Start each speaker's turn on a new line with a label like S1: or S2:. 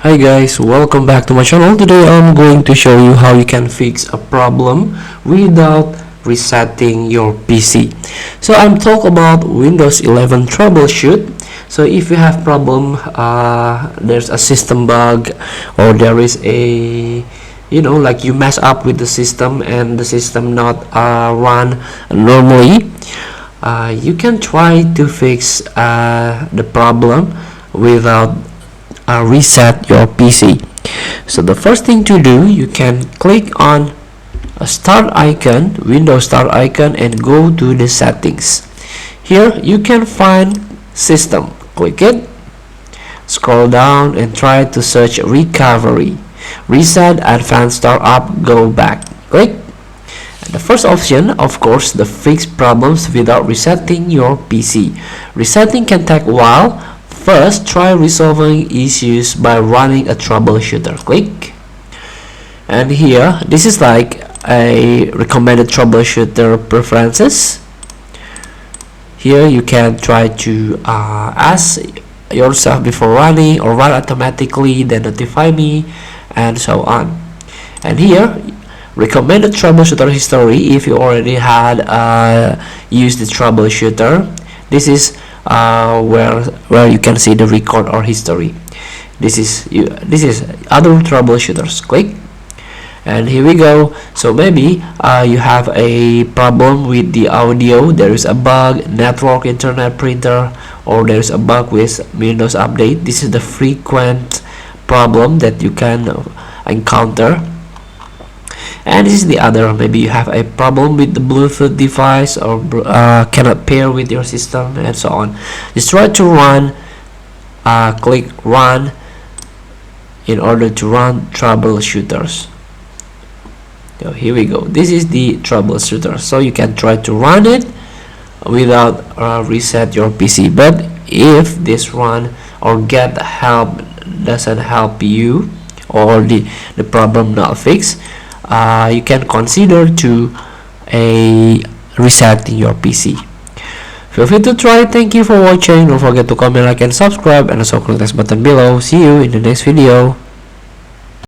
S1: Hi guys, welcome back to my channel. Today I'm going to show you how you can fix a problem without resetting your PC. So I'm talking about Windows 11 troubleshoot. So if you have problem, there's a system bug, or there is a like you mess up with the system and the system not run normally, you can try to fix the problem without reset your PC. So the first thing to do, you can click on a start icon, Windows start icon, and go to the settings. Here you can find system, click it, scroll down and try to search recovery, reset, advanced startup, go back, click. And the first option, of course, the fix problems without resetting your PC. Resetting can take a while. First, try resolving issues by running a troubleshooter. Click. And here, this is like a recommended troubleshooter preferences. Here you can try to ask yourself before running, or run automatically, then notify me, and so on. And here, recommended troubleshooter history. If you already had used the troubleshooter, this is where you can see the record or history. This is other troubleshooters. Click, and here we go. So maybe you have a problem with the audio, there is a bug, network, internet, printer, or there is a bug with Windows update. This is the frequent problem that you can encounter. And this is the other, maybe you have a problem with the Bluetooth device, or cannot pair with your system, and so on. Just try to run, click run in order to run troubleshooters. So here we go, this is the troubleshooter. So you can try to run it without reset your PC. But if this run or get help doesn't help you, or the problem not fixed, you can consider to resetting your PC. Feel free to try. Thank you for watching. Don't forget to comment, like, and subscribe, and also click the button below. See you in the next video.